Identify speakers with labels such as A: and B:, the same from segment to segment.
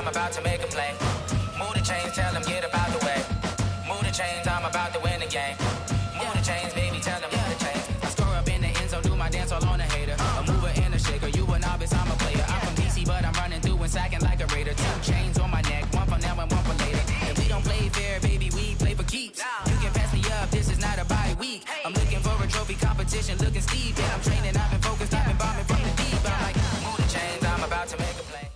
A: I'm about to make a play. Move the chains, tell them get about the way. Move the chains, I'm about to win the game. Move the chains, baby, tell them move the chains. I score up in the end zone, do my dance all on a hater. A mover and a shaker, you a novice, I'm a player. I'm from DC, but I'm running through and sacking like a raider. 2 chains on my neck, one for now and one for later. And we don't play fair, baby, we play for keeps. You can pass me up, this is not a bye week. I'm looking for a trophy competition, looking steep. And I'm training, I've been focused, I've been bombing from the deep. I'm like, move the chains, I'm about to make a play.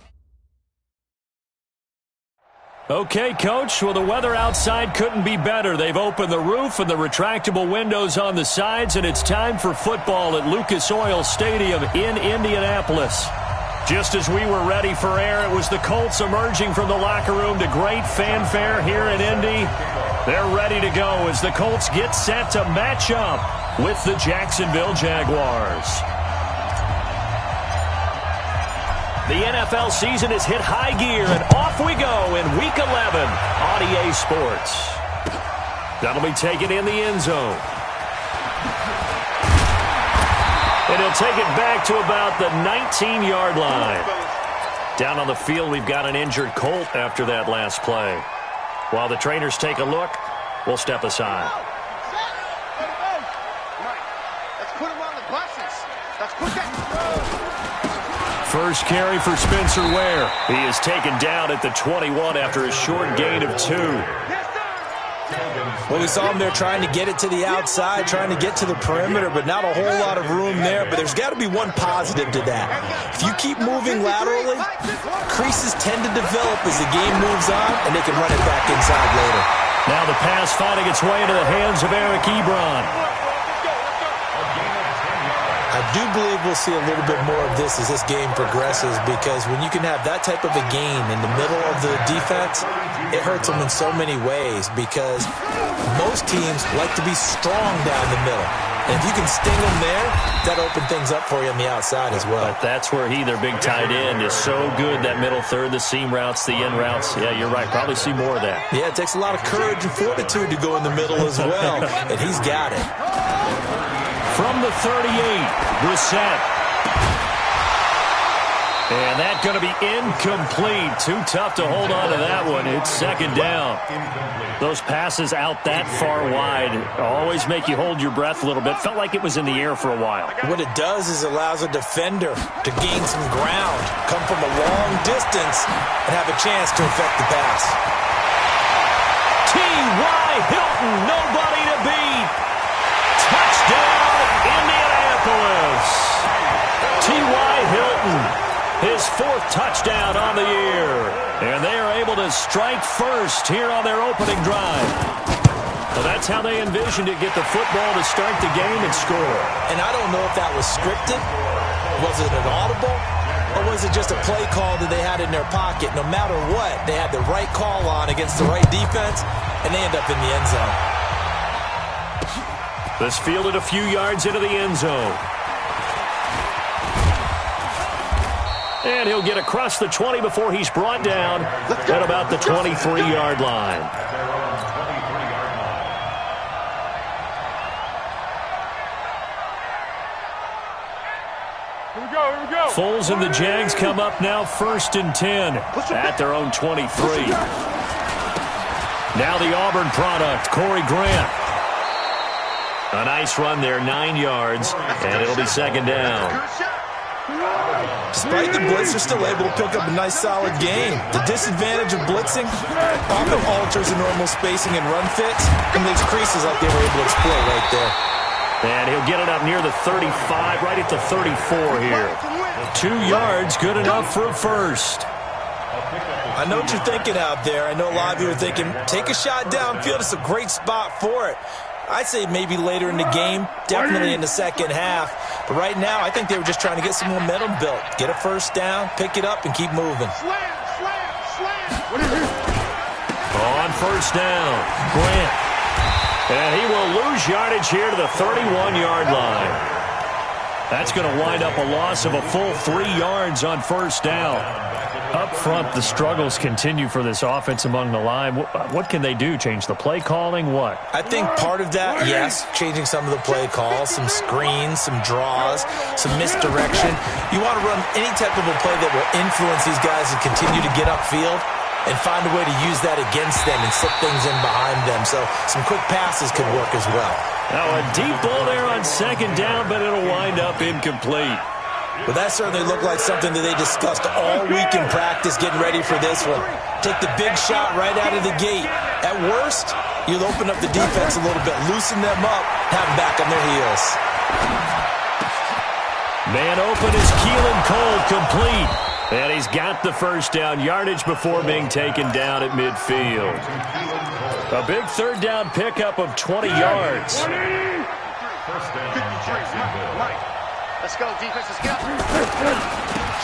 B: Okay, Coach, well, the weather outside couldn't be better. They've opened the roof and the retractable windows on the sides, and it's time for football at Lucas Oil Stadium in Indianapolis. Just as we were ready for air, it was the Colts emerging from the locker room to great fanfare here in Indy. They're ready to go as the Colts get set to match up with the Jacksonville Jaguars. The NFL season has hit high gear, and off we go in Week 11 on EA Sports. That'll be taken in the end zone. And he'll take it back to about the 19-yard line. Down on the field, we've got an injured Colt after that last play. While the trainers take a look, we'll step aside.
C: Let's put him on the buses. Let's put that.
B: First carry for Spencer Ware. He is taken down at the 21 after a short gain of 2.
D: Well, we saw him there trying to get it to the outside, trying to get to the perimeter, but not a whole lot of room there. But there's got to be one positive to that. If you keep moving laterally, creases tend to develop as the game moves on, and they can run it back inside later.
B: Now the pass finding its way into the hands of Eric Ebron.
D: I do believe we'll see a little bit more of this as this game progresses, because when you can have that type of a gain in the middle of the defense, it hurts them in so many ways, because most teams like to be strong down the middle. And if you can sting them there, that opens things up for you on the outside as well.
B: But that's where their big tight end, is so good, that middle third, the seam routes, the in routes. Yeah, you're right. Probably see more of that.
D: Yeah, it takes a lot of courage and fortitude to go in the middle as well, and he's got it.
B: From the 38, Brissett. And that's going to be incomplete. Too tough to hold on to that one. It's second down. Those passes out that far wide always make you hold your breath a little bit. Felt like it was in the air for a while.
D: What it does is allows a defender to gain some ground, come from a long distance, and have a chance to affect the pass.
B: T.Y. Hilton, nobody to beat. Touchdown, Indianapolis. T.Y. Hilton, his 4th touchdown on the year. And they are able to strike first here on their opening drive. Well, that's how they envisioned it, get the football to start the game and score.
D: And I don't know if that was scripted. Was it an audible? Or was it just a play call that they had in their pocket? No matter what, they had the right call on against the right defense, and they end up in the end zone.
B: This fielded a few yards into the end zone. And he'll get across the 20 before he's brought down at about the 23-yard line.
C: Here we go.
B: Foles and the Jags come up now 1st and 10 at their own 23. Now the Auburn product, Corey Grant. A nice run there, 9 yards, and it'll be second down.
D: Despite the blitz, they're still able to pick up a nice, solid game. The disadvantage of blitzing often alters the normal spacing and run fits and makes creases like they were able to exploit right there.
B: And he'll get it up near the 35, right at the 34 here. 2 yards, good enough for a first.
D: I know what you're thinking out there. I know a lot of you are thinking, take a shot downfield. It's a great spot for it. I'd say maybe later in the game, definitely in the second half. But right now, I think they were just trying to get some momentum built. Get a first down, pick it up, and keep moving.
B: On first down, Grant. And he will lose yardage here to the 31-yard line. That's going to wind up a loss of a full 3 yards on first down. Up front, the struggles continue for this offense among the line. What can they do? Change the play calling? What?
D: I think part of that, yes, changing some of the play calls, some screens, some draws, some misdirection. You want to run any type of a play that will influence these guys to continue to get upfield and find a way to use that against them and slip things in behind them. So some quick passes could work as well.
B: Now a deep ball there on second down, but it'll wind up incomplete.
D: Well, that certainly looked like something that they discussed all week in practice, getting ready for this one. Take the big shot right out of the gate. At worst, you'll open up the defense a little bit, loosen them up, have them back on their heels.
B: Man open is Keelan Cole, complete. And he's got the first down, yardage before being taken down at midfield. A big third down pickup of 20 yards.
C: Let's go, defense, let's go.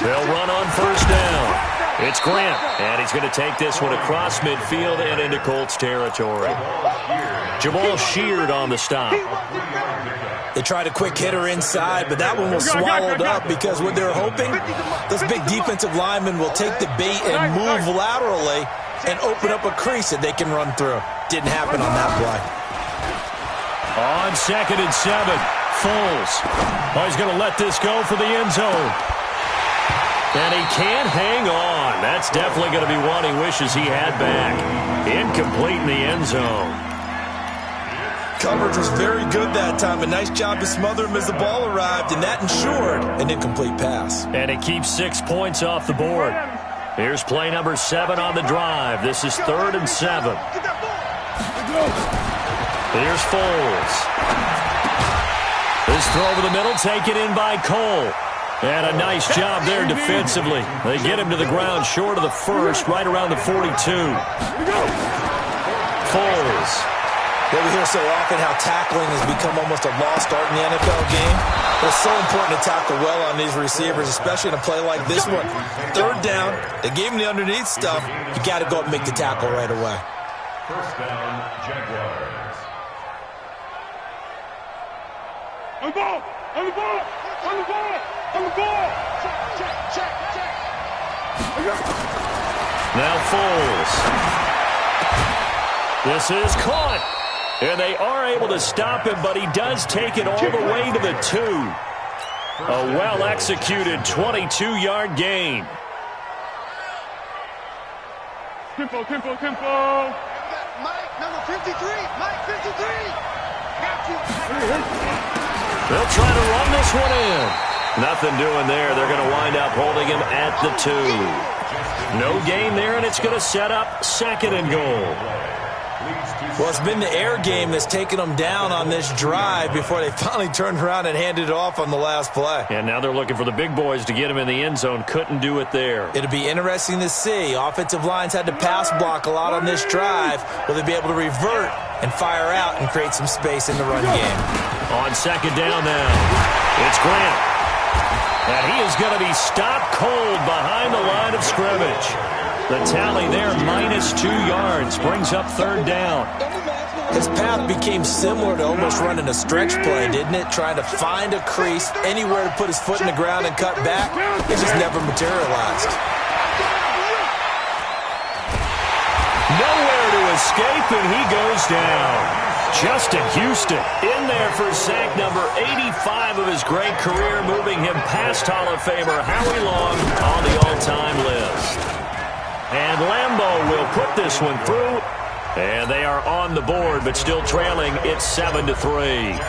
B: They'll run on first down. It's Grant, and he's going to take this one across midfield and into Colts territory. Jamal Sheard on the stop.
D: They tried a quick hitter inside, but that one was swallowed up because what they're hoping, this big defensive lineman will take the bait and move laterally and open up a crease that they can run through. Didn't happen on that play.
B: On 2nd and 7. Foles. Oh, he's going to let this go for the end zone. And he can't hang on. That's definitely going to be one he wishes he had back. Incomplete in the end zone.
D: Coverage was very good that time. A nice job to smother him as the ball arrived, and that ensured an incomplete pass.
B: And it keeps 6 points off the board. Here's play number 7 on the drive. This is 3rd and 7. Here's Foles. This throw over the middle, taken in by Cole. And a nice job there defensively. They get him to the ground short of the first, right around the 42. Foles.
D: What we hear so often, how tackling has become almost a lost art in the NFL game. But it's so important to tackle well on these receivers, especially in a play like this one. 3rd down, they gave him the underneath stuff. You got to go up and make the tackle right away.
E: First down, Jaguars.
F: On the ball! On the ball! On the ball! On the ball! Check.
B: Now Foles. This is caught. And they are able to stop him, but he does take it all the way to the 2. A well-executed 22-yard gain.
F: Tempo.
C: Mike, number 53. Mike, 53. Got you.
B: They'll try to run this one in. Nothing doing there. They're going to wind up holding him at the 2. No gain there, and it's going to set up 2nd and goal.
D: Well, it's been the air game that's taken them down on this drive before they finally turned around and handed it off on the last play.
B: And now they're looking for the big boys to get him in the end zone. Couldn't do it there.
D: It'll be interesting to see. Offensive lines had to pass block a lot on this drive. Will they be able to revert and fire out and create some space in the run game?
B: On 2nd down now, it's Grant. And he is going to be stopped cold behind the line of scrimmage. The tally there, -2 yards, brings up 3rd down.
D: His path became similar to almost running a stretch play, didn't it? Trying to find a crease, anywhere to put his foot in the ground and cut back. It just never materialized.
B: Nowhere to escape, and he goes down. Justin Houston in there for sack number 85 of his great career, moving him past Hall of Famer Howie Long on the all-time list. And Lambeau will put this one through. And they are on the board, but still trailing. It's 7-3.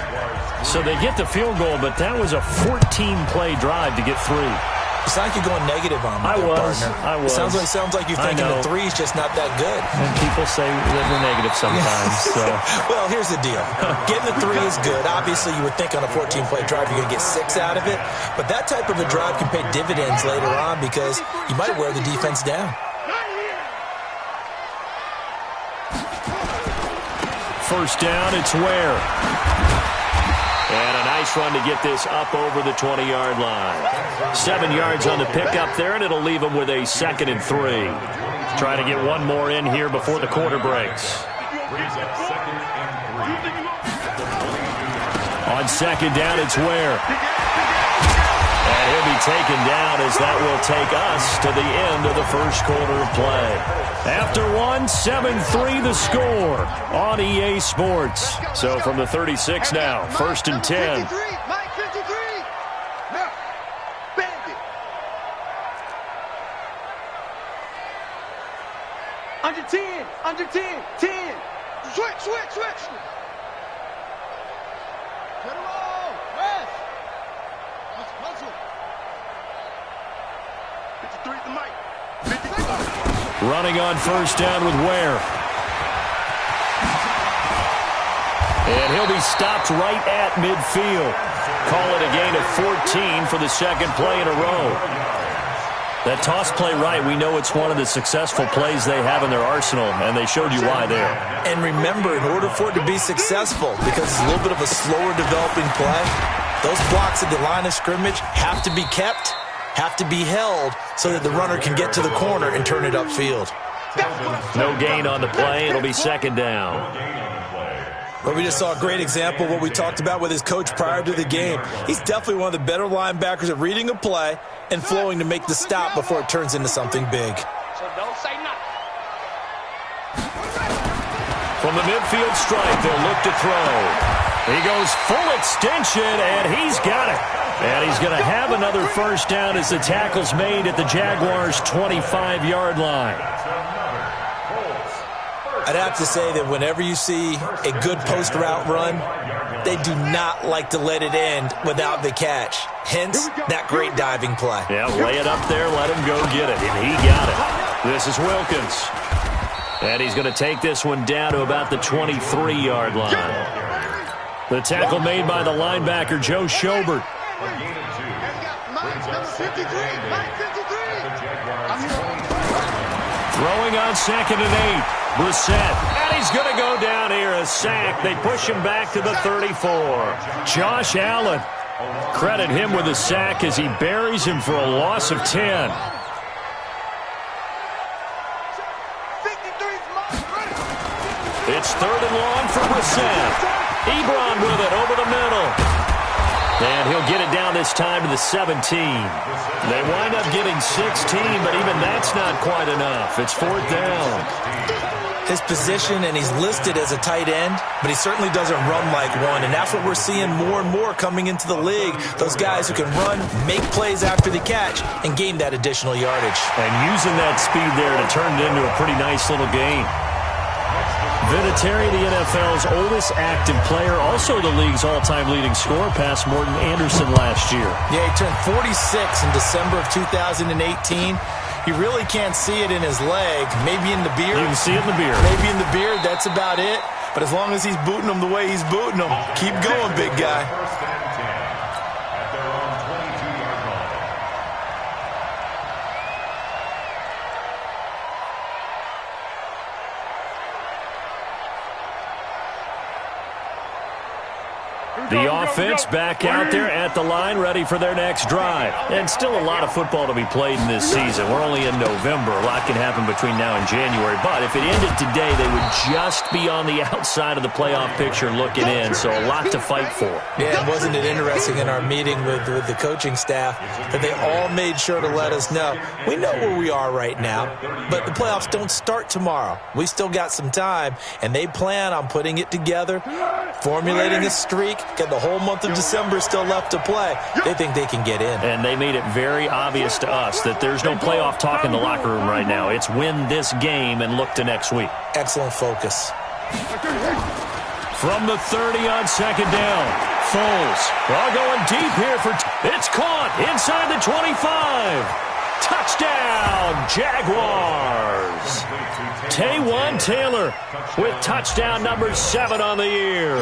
B: So they get the field goal, but that was a 14-play drive to get through.
D: It's like you're going negative on me, partner.
B: I was.
D: Sounds like you're thinking the 3's just not that good.
B: And people say that we're negative sometimes. So.
D: Well, here's the deal. Getting the 3 is good. Obviously, you would think on a 14-play drive you're going to get 6 out of it. But that type of a drive can pay dividends later on because you might wear the defense down.
B: First down, it's Ware. And a nice run to get this up over the 20-yard line. 7 yards on the pickup there, and it'll leave them with a 2nd and 3. Trying to get one more in here before the quarter breaks. On 2nd down, it's Ware. And he'll be taken down as that will take us to the end of the first quarter of play. After 7-3 the score on EA Sports. So from the 36 now, first and 10.
C: Mike 53. Now, Bandit. Under 10. Under 10. 10. Switch. Get him on. Rest. Hustle. 53 to Mike. 53.
B: Running on first down with Ware. And he'll be stopped right at midfield. Call it a gain of 14 for the second play in a row. That toss play right, we know it's one of the successful plays they have in their arsenal, and they showed you why there.
D: And remember, in order for it to be successful, because it's a little bit of a slower developing play, those blocks at the line of scrimmage have to be kept, have to be held, so that the runner can get to the corner and turn it upfield.
B: No gain on the play. It'll be second down.
D: Well, we just saw a great example of what we talked about with his coach prior to the game. He's definitely one of the better linebackers at reading a play and flowing to make the stop before it turns into something big.
C: So don't say nothing.
B: From the midfield stripe, they'll look to throw. He goes full extension, and he's got it. And he's going to have another first down as the tackle's made at the Jaguars' 25-yard line.
D: I'd have to say that whenever you see a good post route run, they do not like to let it end without the catch. Hence, that great diving play.
B: Yeah, lay it up there, let him go get it, and he got it. This is Wilkins. And he's going to take this one down to about the 23-yard line. The tackle made by the linebacker, Joe Schobert. Throwing on second and 8. Brissett. And he's going to go down here. A sack. They push him back to the 34. Josh Allen. Credit him with a sack as he buries him for a loss of 10. It's third and long for Brissett. Ebron with it over the middle. And he'll get it down this time to the 17. They wind up getting 16, but even that's not quite enough. It's fourth down.
D: His position, and he's listed as a tight end, but he certainly doesn't run like one, and that's what we're seeing more and more coming into the league. Those guys who can run, make plays after the catch, and gain that additional yardage.
B: And using that speed there to turn it into a pretty nice little game. Vinatieri, the NFL's oldest active player, also the league's all-time leading scorer, past Morton Anderson last year.
D: Yeah, he turned 46 in December of 2018. You really can't see it in his leg, maybe in the beard.
B: You can see it in the beard.
D: Maybe in the beard, that's about it. But as long as he's booting them the way he's booting them, keep going, big guy.
B: The offense back out there at the line, ready for their next drive. And still a lot of football to be played in this season. We're only in November. A lot can happen between now and January. But if it ended today, they would just be on the outside of the playoff picture looking in. So a lot to fight for.
D: Yeah, wasn't it interesting in our meeting with the coaching staff that they all made sure to let us know, we know where we are right now, but the playoffs don't start tomorrow. We still got some time, and they plan on putting it together, formulating a streak. Got the whole month of December still left to play. They think they can get in.
B: And they made it very obvious to us that there's no playoff talk in the locker room right now. It's win this game and look to next week.
D: Excellent focus.
B: From the 30 on second down, Foles. All going deep here for... It's caught inside the 25. Touchdown, Jaguars. Taywan Taylor with touchdown number 7 on the year,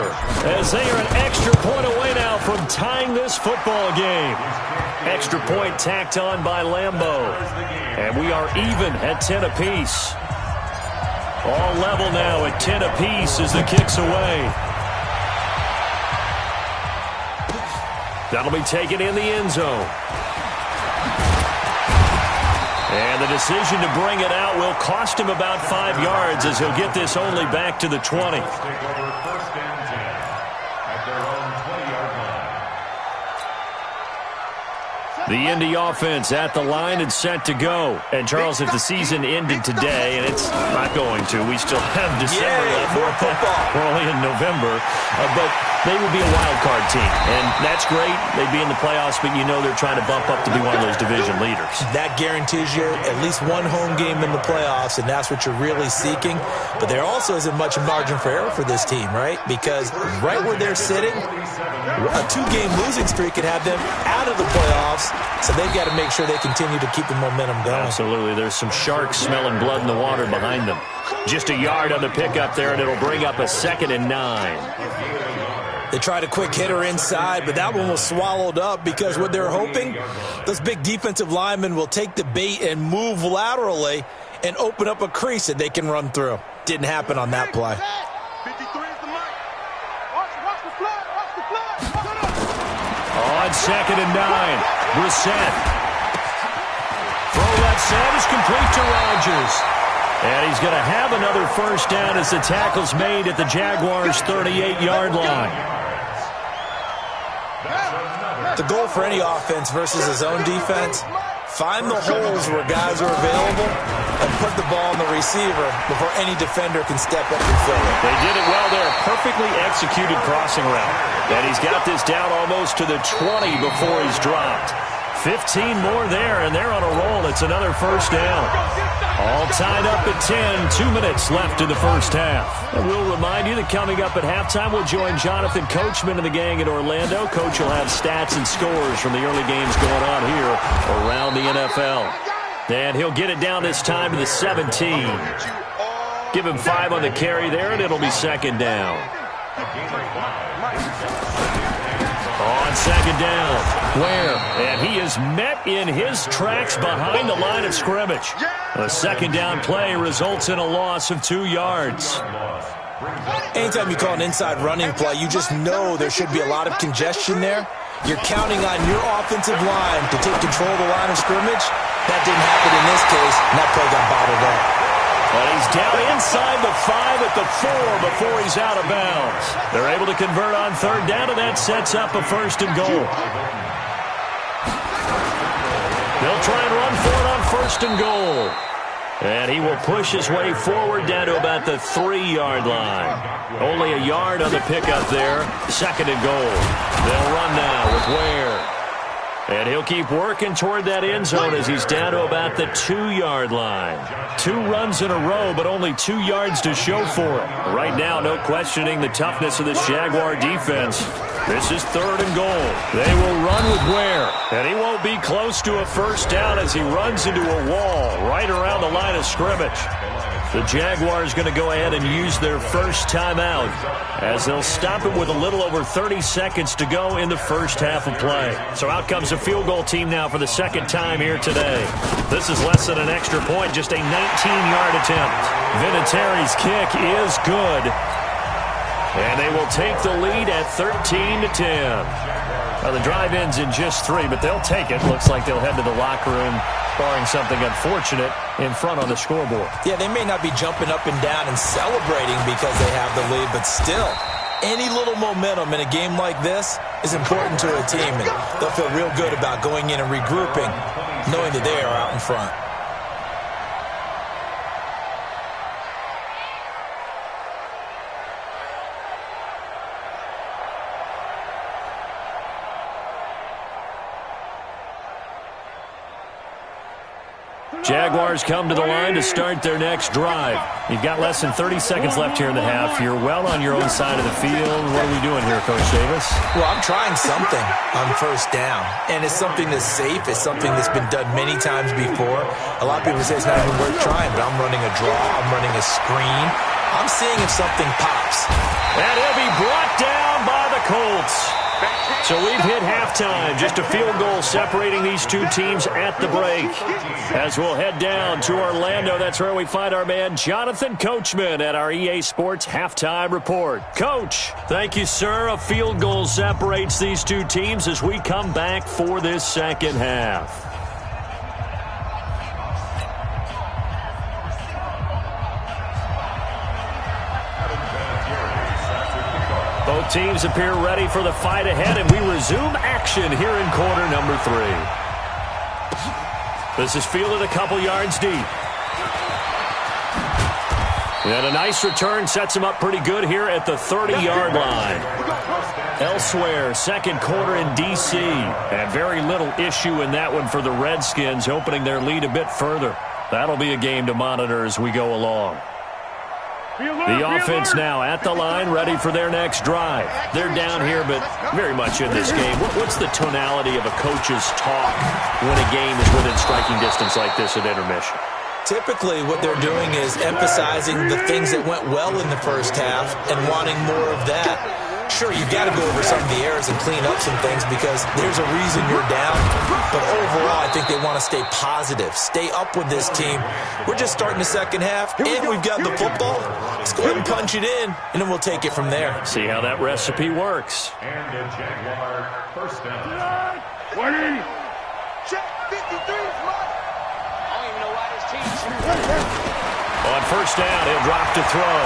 B: as they are an extra point away now from tying this football game. Extra point tacked on by Lambeau. And we are even at 10 apiece. All level now at 10 apiece as the kick's away. That'll be taken in the end zone. And the decision to bring it out will cost him about 5 yards, as he'll get this only back to the 20. The Indy offense at the line and set to go. And, Charles, if the season ended today, and it's not going to, we still have December left.
D: More football.
B: We're only in November. But they would be a wild card team. And that's great. They'd be in the playoffs, but you know they're trying to bump up to be one of those division leaders.
D: That guarantees you at least one home game in the playoffs, and that's what you're really seeking. But there also isn't much margin for error for this team, right? Because right where they're sitting, a 2-game losing streak could have them out of the playoffs, so they've got to make sure they continue to keep the momentum going.
B: Absolutely. There's some sharks smelling blood in the water behind them. Just a yard on the pickup there, and it'll bring up a 2nd and 9.
D: They tried a quick hitter inside, but that one was swallowed up because what they're hoping, those big defensive linemen will take the bait and move laterally and open up a crease that they can run through. Didn't happen on that play.
C: 53 is the mic. Watch the flag. Watch the flag. Shut up.
B: On 2nd and 9, Brissett. Throw that set is complete to Rodgers. And he's going to have another first down as the tackle's made at the Jaguars' 38-yard line.
D: The goal for any offense versus his own defense, find the holes where guys are available and put the ball on the receiver before any defender can step up and fill it.
B: They did it well there. Perfectly executed crossing route. And he's got this down almost to the 20 before he's dropped. 15 more there, and they're on a roll. It's another first down. All tied up at 10. 2 minutes left in the first half. And we'll remind you that coming up at halftime, we'll join Jonathan Coachman and the gang in Orlando. Coach will have stats and scores from the early games going on here around the NFL. And he'll get it down this time to the 17. Give him 5 on the carry there, and it'll be 2nd down. On 2nd down, Ware, and he is met in his tracks behind the line of scrimmage. A 2nd down play results in a loss of 2 yards.
D: Anytime you call an inside running play, you just know there should be a lot of congestion there. You're counting on your offensive line to take control of the line of scrimmage. That didn't happen in this case, and that play got bottled up.
B: But he's down inside the 5 at the 4 before he's out of bounds. They're able to convert on 3rd down, and that sets up a 1st and goal. They'll try and run for it on 1st and goal. And he will push his way forward down to about the 3-yard line. Only a yard on the pickup there. 2nd and goal. They'll run now with Ware. And he'll keep working toward that end zone as he's down to about the 2-yard line. 2 runs in a row, but only 2 yards to show for it. Right now, no questioning the toughness of this Jaguar defense. This is 3rd and goal. They will run with Ware. And he won't be close to a first down as he runs into a wall right around the line of scrimmage. The Jaguars going to go ahead and use their first timeout as they'll stop it with a little over 30 seconds to go in the first half of play. So out comes a field goal team now for the 2nd time here today. This is less than an extra point, just a 19-yard attempt. Vinatieri's kick is good. And they will take the lead at 13-10. Now the drive ends in just 3, but they'll take it. Looks like they'll head to the locker room, barring something unfortunate, in front on the scoreboard.
D: Yeah, they may not be jumping up and down and celebrating because they have the lead, but still, any little momentum in a game like this is important to a team, and they'll feel real good about going in and regrouping, knowing that they are out in front.
B: Jaguars come to the line to start their next drive. You've got less than 30 seconds left here in the half. You're well on your own side of the field. What are we doing here, Coach Davis?
D: Well, I'm trying something on 1st down, and it's something that's safe. It's something that's been done many times before. A lot of people say it's not even worth trying, but I'm running a draw. I'm running a screen. I'm seeing if something pops.
B: And he'll be brought down by the Colts. So we've hit halftime. Just a field goal separating these two teams at the break. As we'll head down to Orlando, that's where we find our man Jonathan Coachman at our EA Sports Halftime Report. Coach, thank you, sir. A field goal separates these two teams as we come back for this second half. Both teams appear ready for the fight ahead, and we resume action here in quarter number 3. This is fielded a couple yards deep. And a nice return sets him up pretty good here at the 30-yard line. Elsewhere, second quarter in D.C. And very little issue in that one for the Redskins, opening their lead a bit further. That'll be a game to monitor as we go along. The offense now at the line, ready for their next drive. They're down here, but very much in this game. What's the tonality of a coach's talk when a game is within striking distance like this at intermission?
D: Typically, what they're doing is emphasizing the things that went well in the first half and wanting more of that. Sure, you've got to go over some of the errors and clean up some things because there's a reason you're down. But overall, I think they want to stay positive, stay up with this team. We're just starting the second half, and we've got the football. Let's go ahead and punch it in, and then we'll take it from there.
B: See how that recipe works.
E: And a Jaguar first down.
F: 20.
C: Check 53 is mine.
B: On first down, he'll drop to throw.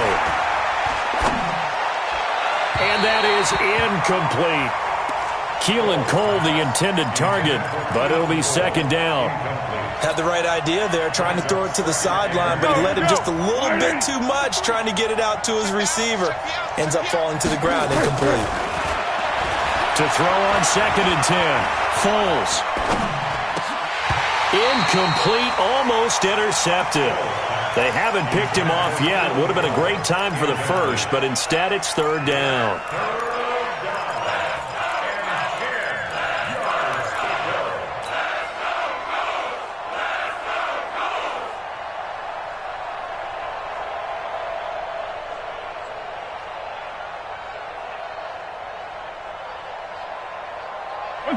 B: And that is incomplete. Keelan Cole, the intended target, but it'll be second down.
D: Had the right idea there, trying to throw it to the sideline, but he let him just a little bit too much, trying to get it out to his receiver. Ends up falling to the ground, incomplete.
B: To throw on second and 10. Foles. Incomplete, almost intercepted. They haven't picked him off yet. Would have been a great time for the first, but instead it's third down.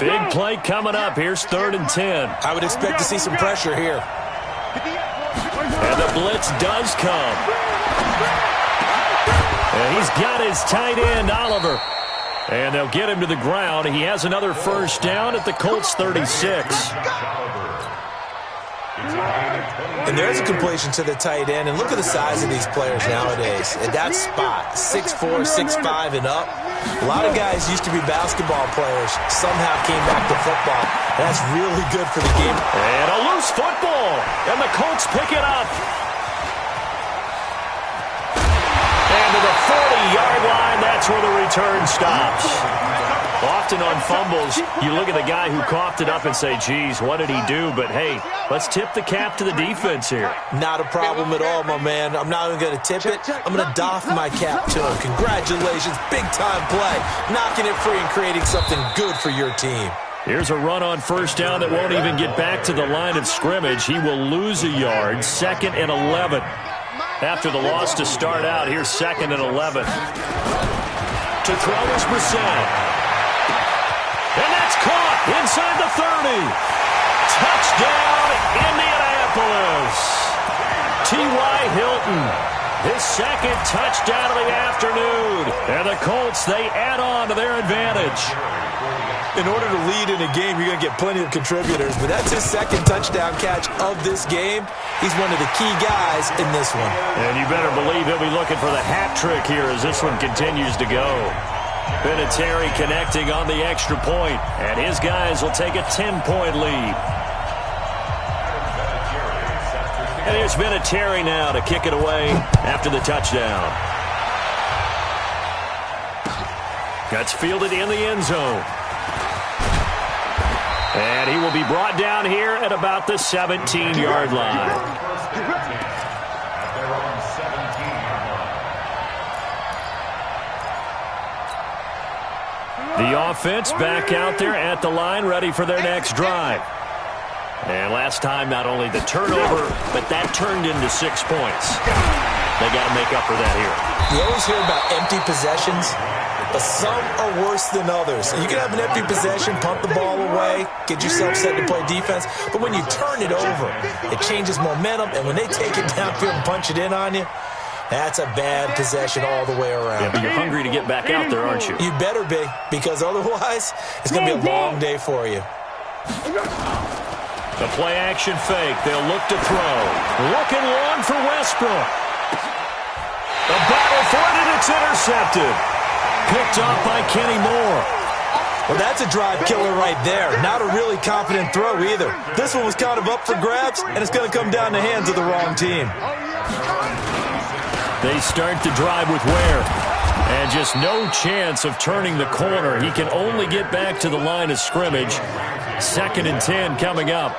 B: Big play coming up. Here's third and 10.
D: I would expect to see some pressure here.
B: And the blitz does come. And he's got his tight end, Oliver. And they'll get him to the ground. He has another first down at the Colts 36.
D: And there's a completion to the tight end. And look at the size of these players nowadays. At that spot, 6'4", 6'5", and up. A lot of guys used to be basketball players. Somehow came back to football. That's really good for the game.
B: And a loose football. And the Colts pick it up. And to the 40-yard line, that's where the return stops. Often on fumbles, you look at the guy who coughed it up and say, geez, what did he do? But, hey, let's tip the cap to the defense here.
D: Not a problem at all, my man. I'm not even going to tip it. I'm going to doff my cap to him. Congratulations. Big-time play. Knocking it free and creating something good for your team.
B: Here's a run on first down that won't even get back to the line of scrimmage. He will lose a yard, 2nd and 11. After the loss to start out, here's 2nd and 11. To throw is Brissett. And that's caught inside the 30. Touchdown, Indianapolis. T.Y. Hilton, his 2nd touchdown of the afternoon. And the Colts, they add on to their advantage.
D: In order to lead in a game, you're going to get plenty of contributors, but that's his 2nd touchdown catch of this game. He's one of the key guys in this one.
B: And you better believe he'll be looking for the hat trick here as this one continues to go. Vinatieri connecting on the extra point, and his guys will take a 10-point lead. And here's Vinatieri now to kick it away after the touchdown. That's fielded in the end zone. And he will be brought down here at about the 17-yard line. The offense back out there at the line, ready for their next drive. And last time, not only the turnover, but that turned into 6 points. They got to make up for that here.
D: You always hear about empty possessions, but some are worse than others. You can have an empty possession, punt the ball away, get yourself set to play defense, but when you turn it over, it changes momentum, and when they take it downfield and punch it in on you, that's a bad possession all the way around.
B: Yeah, but you're hungry to get back out there, aren't you?
D: You better be, because otherwise, it's going to be a long day for you.
B: The play-action fake. They'll look to throw. Looking long for Westbrook. The battle for it, and it's intercepted. Picked off by Kenny Moore.
D: Well, that's a drive killer right there. Not a really confident throw either. This one was kind of up for grabs, and it's going to come down the hands of the wrong team.
B: They start the drive with Ware. And just no chance of turning the corner. He can only get back to the line of scrimmage. 2nd and 10 coming up.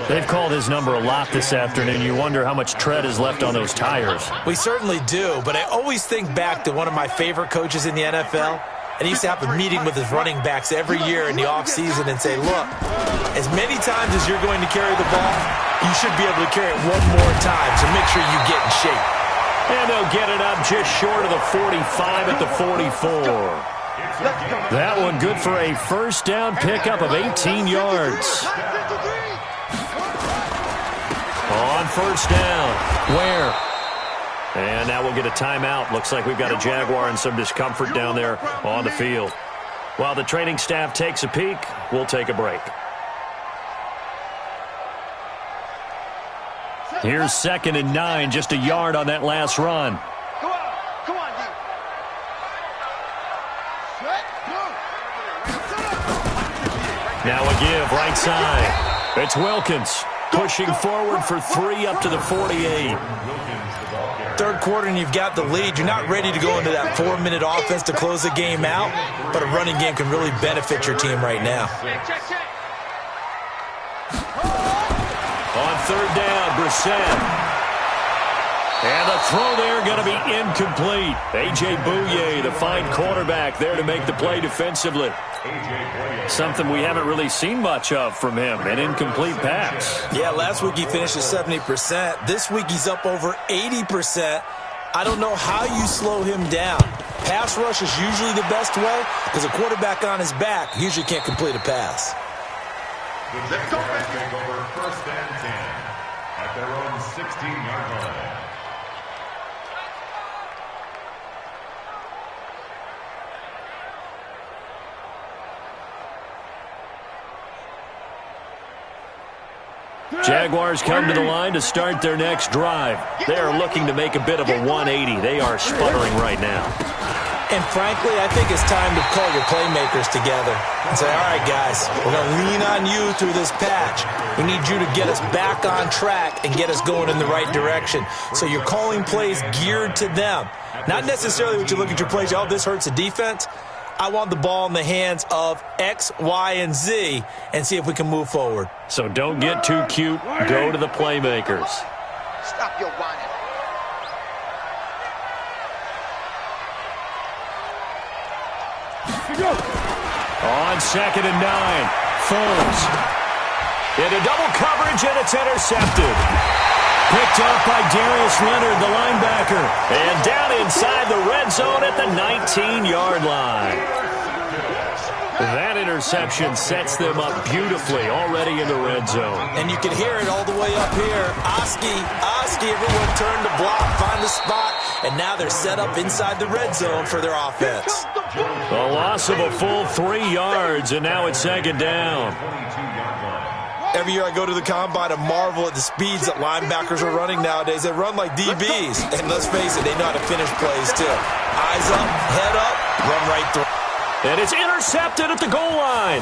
B: They've called his number a lot this afternoon. You wonder how much tread is left on those tires.
D: We certainly do, but I always think back to one of my favorite coaches in the NFL. And he used to have a meeting with his running backs every year in the offseason and say, look, as many times as you're going to carry the ball, you should be able to carry it one more time, so make sure you get in shape.
B: And they'll get it up just short of the 45 at the 44. That one good for a first down pickup of 18 yards. On first down, Ware. And now we'll get a timeout. Looks like we've got a Jaguar and some discomfort down there on the field. While the training staff takes a peek, we'll take a break. Here's 2nd and 9, just a yard on that last run.
C: Come on, D.
B: Now a give, right side. It's Wilkins pushing forward for 3 up to the 48.
D: Third quarter and you've got the lead. You're not ready to go into that 4-minute offense to close the game out, but a running game can really benefit your team right now.
B: On 3rd down, Brissett. And the throw there going to be incomplete. A.J. Bouye, the fine quarterback, there to make the play defensively. Something we haven't really seen much of from him, an incomplete pass.
D: Yeah, last week he finished at 70%. This week he's up over 80%. I don't know how you slow him down. Pass rush is usually the best way because a quarterback on his back usually can't complete a pass.
E: The Jaguars take over 1st and 10 at their own 16-yard line.
B: Jaguars come to the line to start their next drive. They are looking to make a bit of a 180. They are sputtering right now.
D: And frankly, I think it's time to call your playmakers together and say, all right, guys, we're going to lean on you through this patch. We need you to get us back on track and get us going in the right direction. So you're calling plays geared to them. Not necessarily what you look at your plays, oh, this hurts the defense. I want the ball in the hands of X, Y, and Z and see if we can move forward.
B: So don't get too cute. Go to the playmakers.
C: Stop your whining.
B: On 2nd and 9, Foles. Into double coverage, and it's intercepted. Picked up by Darius Leonard, the linebacker. And down inside the red zone at the 19-yard line. That interception sets them up beautifully already in the red zone.
D: And you can hear it all the way up here. Oski, everyone turned to block, find the spot, and now they're set up inside the red zone for their offense.
B: A loss of a full 3 yards, and now it's 2nd down.
D: Every year I go to the combine and marvel at the speeds that linebackers are running nowadays. They run like DBs. And let's face it, they know how to finish plays too. Eyes up, head up, run right through.
B: And it's intercepted at the goal line.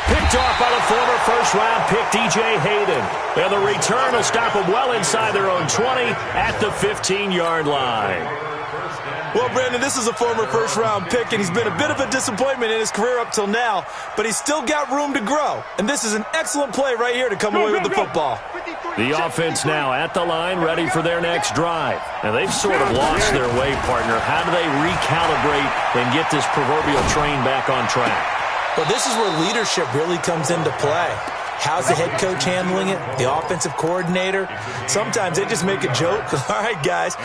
B: Picked off by the former first-round pick, DJ Hayden. And the return will stop them well inside their own 20 at the 15-yard line.
D: Well, Brandon, this is a former first-round pick, and he's been a bit of a disappointment in his career up till now, but he's still got room to grow. And this is an excellent play right here to come away with the football.
B: The offense now at the line, ready for their next drive. And they've sort of lost their way, partner. How do they recalibrate and get this proverbial train back on track?
D: Well, this is where leadership really comes into play. How's the head coach handling it? The offensive coordinator? Sometimes they just make a joke. All right, guys.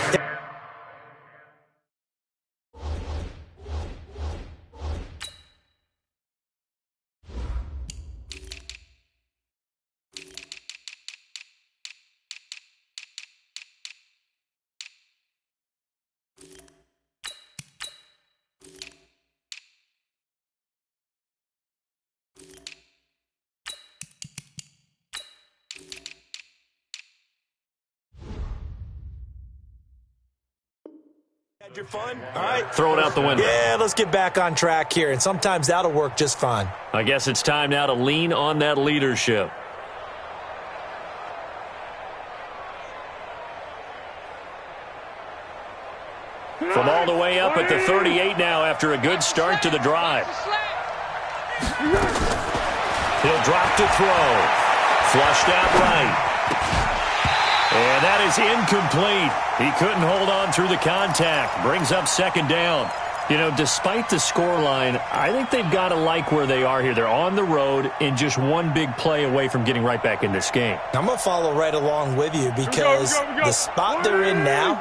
D: Had your fun? All right.
B: Throw it out the window.
D: Yeah, let's get back on track here, and sometimes that'll work just fine.
B: I guess it's time now to lean on that leadership. From all the way up at the 38 now after a good start to the drive. He'll drop to throw. Flushed out right. And that is incomplete. He couldn't hold on through the contact. Brings up second down. You know, despite the scoreline, I think they've got to like where they are here. They're on the road and just one big play away from getting right back in this game.
D: I'm going to follow right along with you because the spot they're in now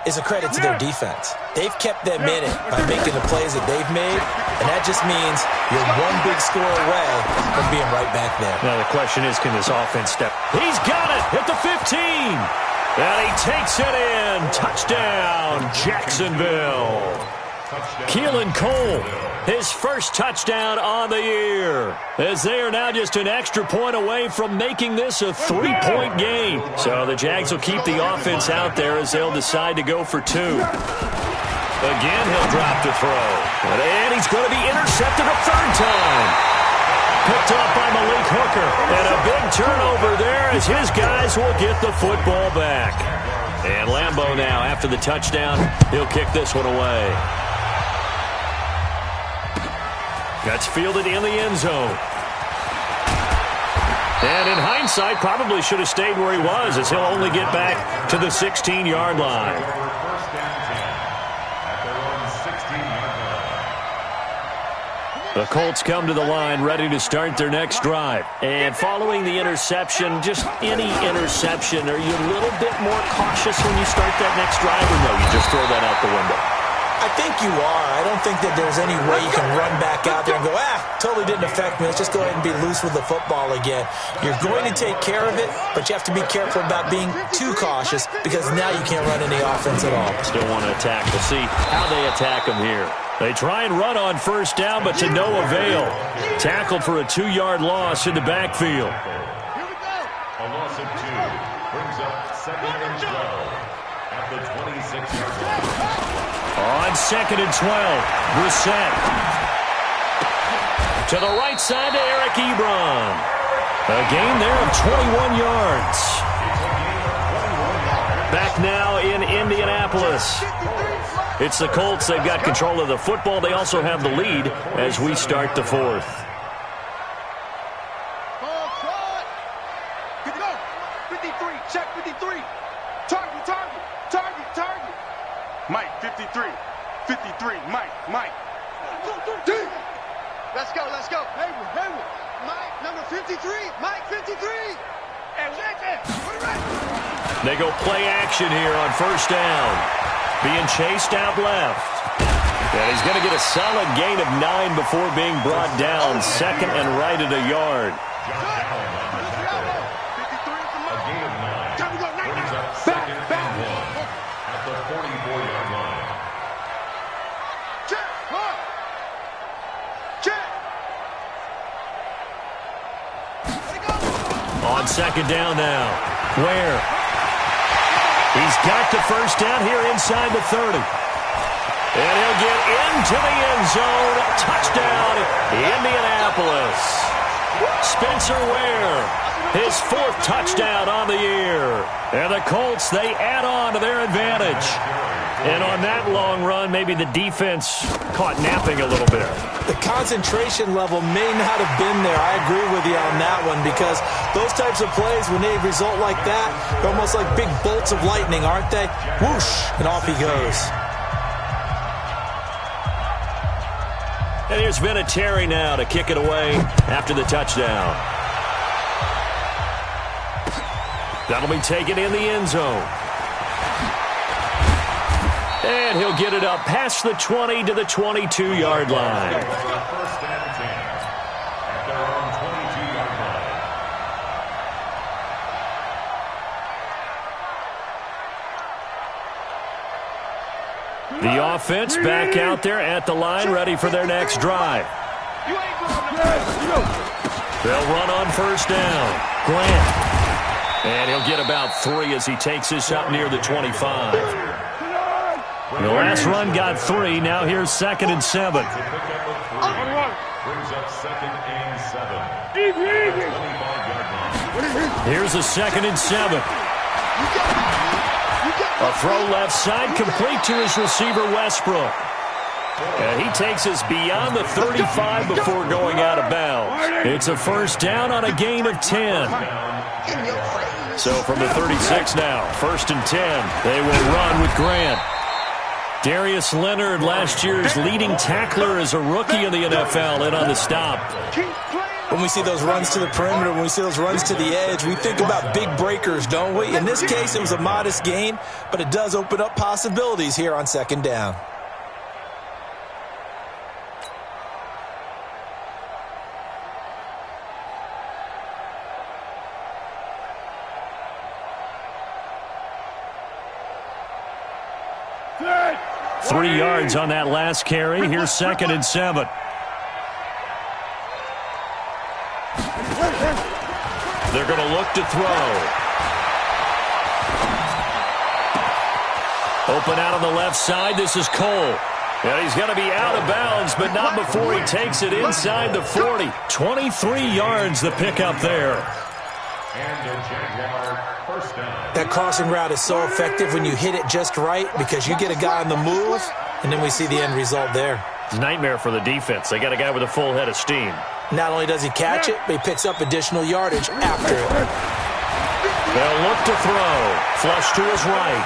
D: is a credit to their defense. They've kept them in it by making the plays that they've made, and that just means you're one big score away from being right back there.
B: Now the question is, can this offense step? He's got it at the 15. And he takes it in. Touchdown, Jacksonville. Keelan Cole, his first touchdown on the year, as they are now just an extra point away from making this a 3-point game. So the Jags will keep the offense out there as they'll decide to go for two. Again, he'll drop to throw. And he's going to be intercepted a third time. Picked up by Malik Hooker. And a big turnover there as his guys will get the football back. And Lambeau now, after the touchdown, he'll kick this one away. That's fielded in the end zone. And in hindsight, probably should have stayed where he was, as he'll only get back to the 16-yard line. The Colts come to the line ready to start their next drive. And following the interception, just any interception, are you a little bit more cautious when you start that next drive, or no, you just throw that out the window?
D: I think you are. I don't think that there's any way you can run back out there and go, totally didn't affect me. Let's just go ahead and be loose with the football again. You're going to take care of it, but you have to be careful about being too cautious because now you can't run any offense at all.
B: Still want to attack. We'll see how they attack them here. They try and run on first down, but to no avail. Tackled for a 2-yard loss in the backfield.
E: A loss of 2 brings up 2nd and 12 at the 26-yard line.
B: On 2nd and 12, Brissett. To the right side to Eric Ebron. A gain there of 21 yards. Back now in Indianapolis. It's the Colts. They've got control of the football. They also have the lead as we start the fourth.
C: Good to go. 53. Check 53. Target, target, target, target. Mike, 53. 53. Mike. Let's go, let's go. Hayward. Mike, number 53. Mike, 53.
B: They go play action here on first down. Being chased out left. And he's going to get a solid gain of 9 before being brought down. 2nd and right at a yard.
E: A gain of 9 brings up 2nd and 1 at the 44-yard line.
B: On 2nd down now. Where? He's got the first down here inside the 30. And he'll get into the end zone. Touchdown, Indianapolis. Spencer Ware, his 4th touchdown on the year. And the Colts, they add on to their advantage. And on that long run, maybe the defense caught napping a little bit.
D: The concentration level may not have been there. I agree with you on that one because those types of plays, when they result like that, they're almost like big bolts of lightning, aren't they? Whoosh, and off he goes.
B: And here's Vinatieri now to kick it away after the touchdown. That'll be taken in the end zone. And he'll get it up past the 20 to the 22-yard line.
E: First and 10 at their own 22-yard line.
B: The offense back out there at the line, ready for their next drive. They'll run on first down. Grant. And he'll get about 3 as he takes this up near the 25. The last run got 3. Now here's 2nd and 7.
E: Brings up 2nd and 7.
F: Easy.
E: 25-yard line.
B: Here's a 2nd and 7. A throw left side, complete to his receiver, Westbrook. And he takes us beyond the 35 before going out of bounds. It's a first down on a gain of 10. So from the 36 now, 1st and 10. They will run with Grant. Darius Leonard, last year's leading tackler as a rookie in the NFL, in on the stop.
D: When we see those runs to the perimeter, when we see those runs to the edge, we think about big breakers, don't we? In this case, it was a modest gain, but it does open up possibilities here on 2nd down.
F: Set.
B: 3 yards on that last carry. Here's 2nd and 7. They're going to look to throw. Open out on the left side. This is Cole. And he's going to be out of bounds, but not before he takes it inside the 40. 23 yards the pickup there.
E: And a Jaguar first down.
D: That crossing route is so effective when you hit it just right because you get a guy on the move, and then we see the end result there.
B: It's a nightmare for the defense. They got a guy with a full head of steam.
D: Not only does he catch it, but he picks up additional yardage after it.
B: They'll look to throw. Flush to his right.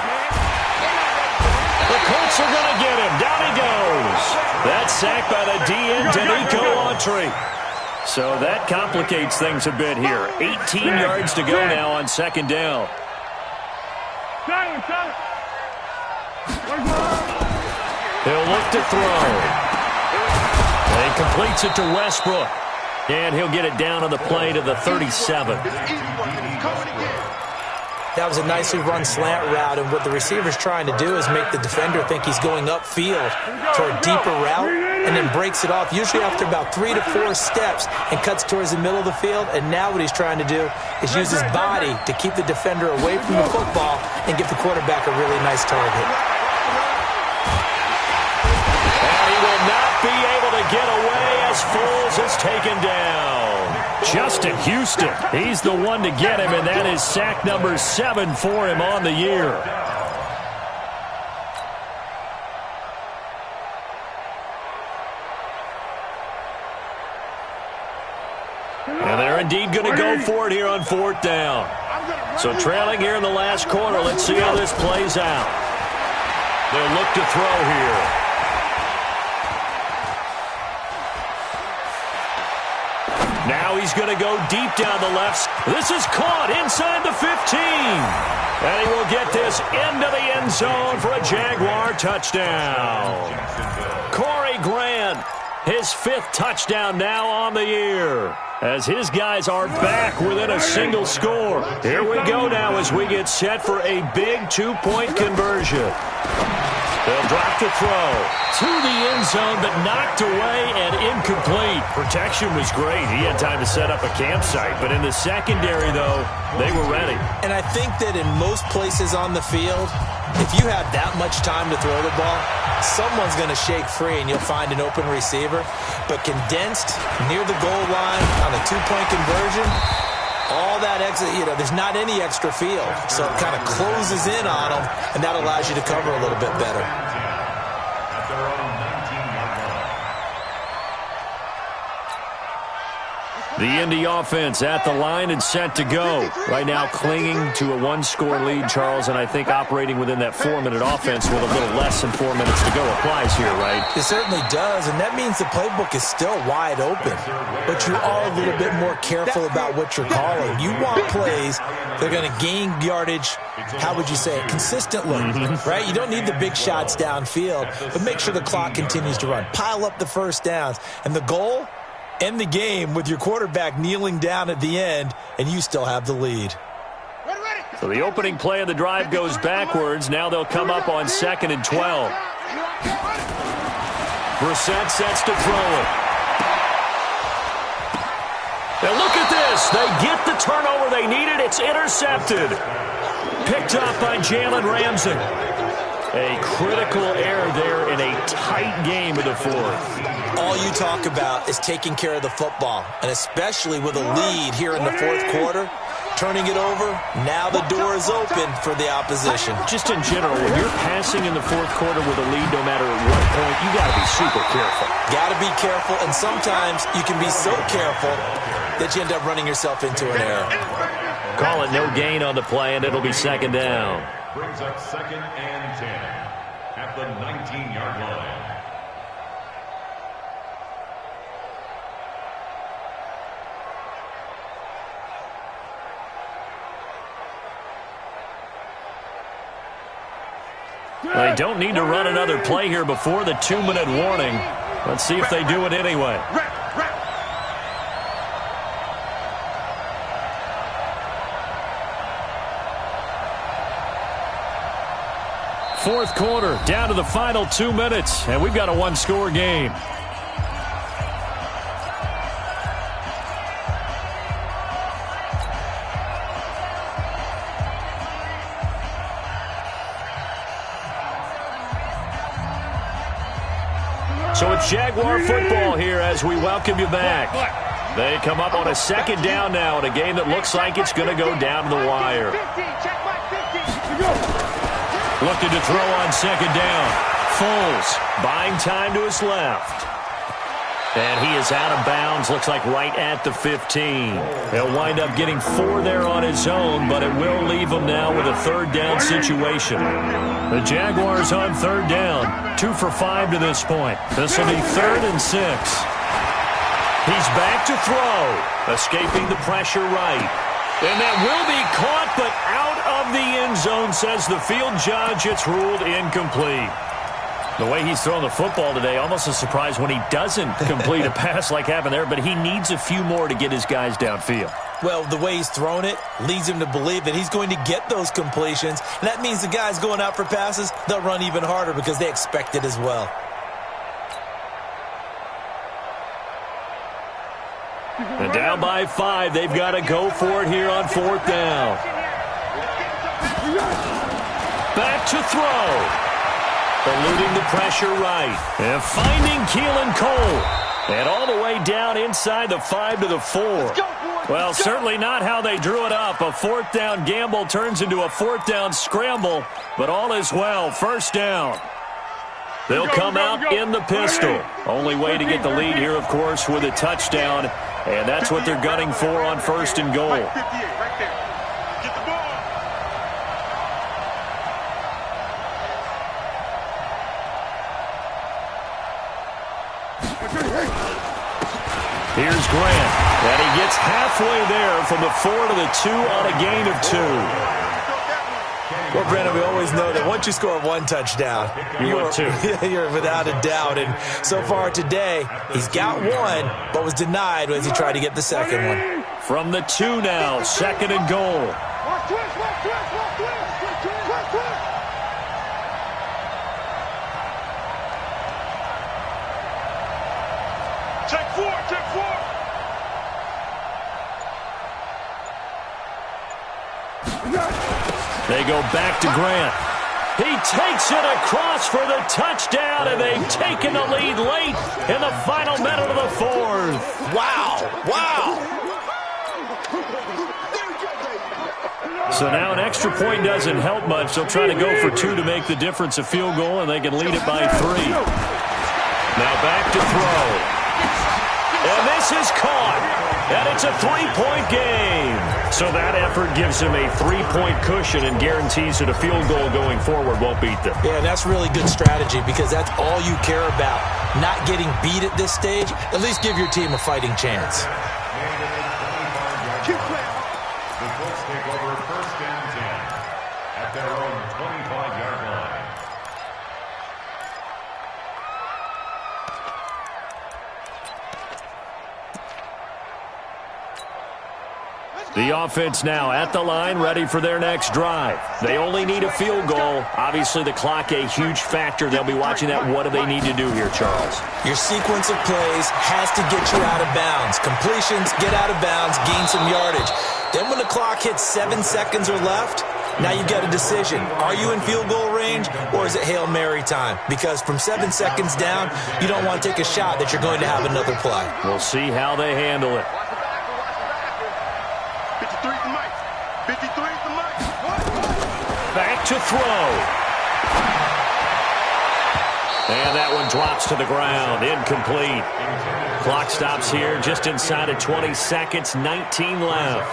B: The Colts are going to get him. Down he goes. That's sacked by the DN, Danico Autry. So that complicates things a bit here. 18 yards to go now on 2nd down. He'll look to throw. And he completes it to Westbrook. And he'll get it down on the play to the 37.
D: That was a nicely run slant route, and what the receiver's trying to do is make the defender think he's going upfield for a deeper route, and then breaks it off, usually after about 3 to 4 steps, and cuts towards the middle of the field. And now what he's trying to do is use his body to keep the defender away from the football and give the quarterback a really nice target.
B: And he will not be able to get away as Foles is taken down. Justin Houston, he's the one to get him, and that is sack number 7 for him on the year. And they're indeed going to go for it here on 4th down. So trailing here in the last quarter, let's see how this plays out. They'll look to throw here. Now he's going to go deep down the left. This is caught inside the 15. And he will get this into the end zone for a Jaguar touchdown. Corey Grant, his 5th touchdown now on the year, as his guys are back within a single score. Here we go now as we get set for a big 2-point conversion. They'll drop to throw to the end zone, but knocked away and incomplete. Protection was great. He had time to set up a campsite, but in the secondary, though, they were ready.
D: And I think that in most places on the field, if you have that much time to throw the ball, someone's going to shake free and you'll find an open receiver. But condensed near the goal line on a 2-point conversion, all that exit, there's not any extra field. So it kind of closes in on them, and that allows you to cover a little bit better.
E: At their own 19-yard line.
B: The Indy offense at the line and set to go. Right now clinging to a 1-score lead, Charles, and I think operating within that 4-minute offense with a little less than 4 minutes to go applies here, right?
D: It certainly does, and that means the playbook is still wide open. But you are a little bit more careful about what you're calling. You want plays that are going to gain yardage, how would you say it, consistently, right? You don't need the big shots downfield, but make sure the clock continues to run. Pile up the first downs. And the goal? End the game with your quarterback kneeling down at the end, and you still have the lead.
B: So the opening play of the drive goes backwards. Now they'll come up on 2nd and 12. Brissett sets to throw it. Now look at this. They get the turnover they needed. It's intercepted. Picked up by Jalen Ramsey. A critical error there in a tight game of the fourth.
D: All you talk about is taking care of the football, and especially with a lead here in the fourth quarter, turning it over, now the door is open for the opposition.
B: Just in general, when you're passing in the fourth quarter with a lead, no matter at what point, you got to be super careful.
D: Got to be careful, and sometimes you can be so careful that you end up running yourself into an error.
B: Call it no gain on the play, and it'll be second down.
E: Brings up 2nd and 10 at the 19-yard line.
B: They don't need to run another play here before the 2-minute warning. Let's see if they do it anyway. Fourth quarter, down to the final 2 minutes, and we've got a one-score game. So it's Jaguar football here as we welcome you back. They come up on a second down now in a game that looks like it's going to go down to the wire. Looking to throw on second down. Foles buying time to his left. And he is out of bounds, looks like right at the 15. He'll wind up getting 4 there on his own, but it will leave him now with a third down situation. The Jaguars on third down, 2 for 5 to this point. This will be 3rd and 6. He's back to throw, escaping the pressure right. And that will be caught, but out of the end zone, says the field judge. It's ruled incomplete. The way he's throwing the football today, almost a surprise when he doesn't complete a pass like happened there, but he needs a few more to get his guys downfield.
D: Well, the way he's thrown it leads him to believe that he's going to get those completions. And that means the guys going out for passes, they'll run even harder because they expect it as well.
B: And down by 5, they've got to go for it here on 4th down. Back to throw. Eluding the pressure right. And finding Keelan Cole. And all the way down inside the 5 to the 4. Well, certainly not how they drew it up. A 4th down gamble turns into a 4th down scramble. But all is well. First down. They'll come out in the pistol. Only way to get the lead here, of course, with a touchdown. And that's what they're gunning for on 1st and goal. Here's Grant. And he gets halfway there from the 4 to the 2 on a gain of 2.
D: Well, Brandon, we always know that once you score 1 touchdown, you're without a doubt. And so far today, he's got 1, but was denied as he tried to get the second one.
B: From the 2 now, 2nd and goal.
F: Check 4, check 4.
B: They go back to Grant. He takes it across for the touchdown, and they've taken the lead late in the final minute of the 4th.
D: Wow.
B: So now an extra point doesn't help much. They'll try to go for 2 to make the difference a field goal, and they can lead it by 3. Now back to throw. And this is caught. And it's a 3-point game. So that effort gives him a 3-point cushion and guarantees that a field goal going forward won't beat them.
D: Yeah, that's really good strategy because that's all you care about. Not getting beat at this stage. At least give your team a fighting chance.
E: The Colts take over 1st and 10 at their own 25-yard line.
B: The offense now at the line, ready for their next drive. They only need a field goal. Obviously, the clock a huge factor. They'll be watching that. What do they need to do here, Charles?
D: Your sequence of plays has to get you out of bounds. Completions, get out of bounds, gain some yardage. Then when the clock hits 7 seconds or left, Now you get a decision. Are you in field goal range, or is it Hail Mary time? Because from 7 seconds down, you don't want to take a shot that you're going to have another play.
B: We'll see how they handle it.
C: 53's the mic. 53's the mic.
B: Back to throw. And that one drops to the ground. Incomplete. Clock stops here just inside of 20 seconds. 19 left.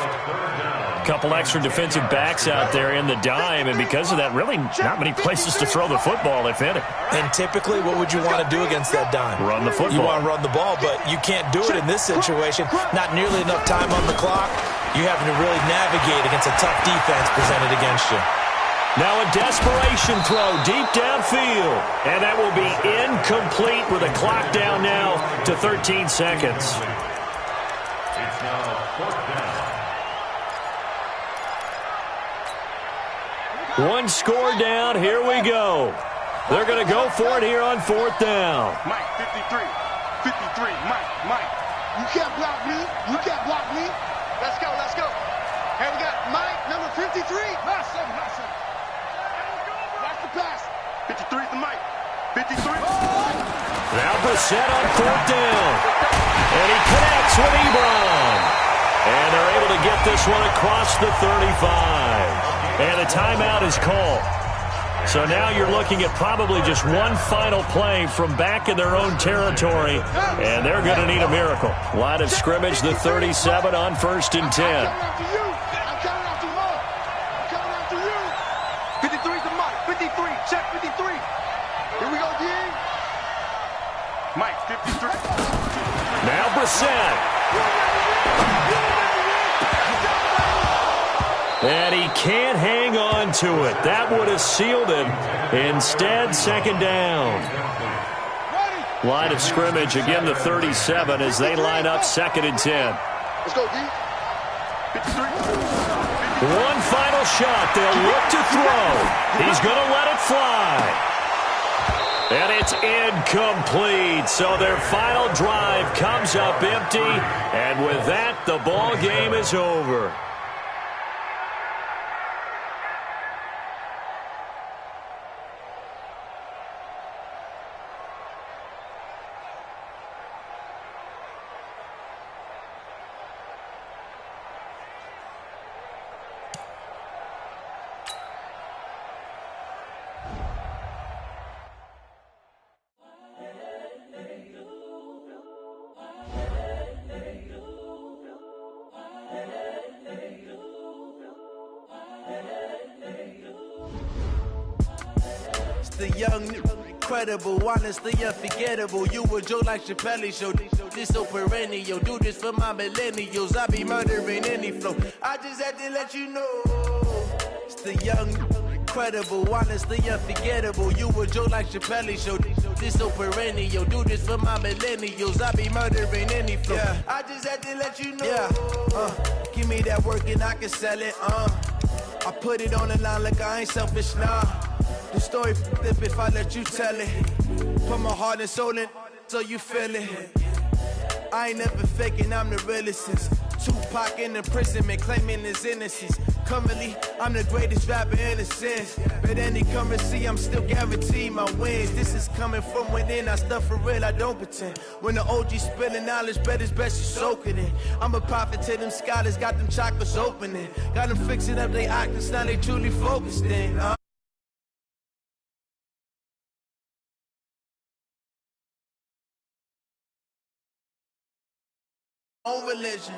B: Couple extra defensive backs out there in the dime, and because of that, really not many places to throw the football, if any.
D: And typically, what would you want to do against that dime?
B: Run the football.
D: You want to run the ball, but you can't do it in this situation. Not nearly enough time on the clock. You're having to really navigate against a tough defense presented against you.
B: Now a desperation throw deep downfield. And that will be incomplete with a clock down now to 13 seconds.
E: It's now 4th down.
B: One score down. Here we go. They're going to go for it here on 4th down.
C: Mike, 53. 53. Mike.
F: You can't block me. You can't block me. Let's go. Let's go. Here we got Mike, number 53. Not seven. That's the pass.
C: 53's the mic. 53.
B: Now Brissett on 4th down. And he connects with Ebron. And they're able to get this one across the 35. And a timeout is called. So now you're looking at probably just one final play from back in their own territory. And they're going to need a miracle. Line of scrimmage, the 37 on 1st and 10.
F: I'm coming after you. I'm coming after you.
C: 53's the mic. 53. Check 53.
F: Here we go, D.
C: Mike, 53.
B: Now Brissett. And he can't hang on to it. That would have sealed it. Instead, 2nd down. Line of scrimmage, again the 37 as they line up 2nd and 10.
F: Let's go, D.
C: 53.
B: One final shot. They'll look to throw. He's going to let it fly. And it's incomplete. So their final drive comes up empty. And with that, the ball game is over.
G: The young, incredible, honestly unforgettable. You a Joe like Chappelle show. This so perennial. Do this for my millennials. I be murdering any flow. I just had to let you know. It's the young, incredible, honestly unforgettable. You a Joe like Chappelle show. This so perennial. Do this for my millennials. I be murdering any flow. Yeah. I just had to let you know. Yeah. Give me that work and I can sell it. I put it on the line like I ain't selfish, nah. The story flip if I let you tell it. Put my heart and soul in so you feel it. I ain't never faking, I'm the realest since Tupac in imprisonment, claiming his innocence. Currently, I'm the greatest rapper in a sense. But any currency, I'm still guaranteed my wins. This is coming from within, I stuff for real, I don't pretend. When the OG spilling knowledge, bet it's best you soak it in. I'm a prophet to them scholars, got them chakras opening. Got them fixing up they octaves, now they truly focused in. Religion.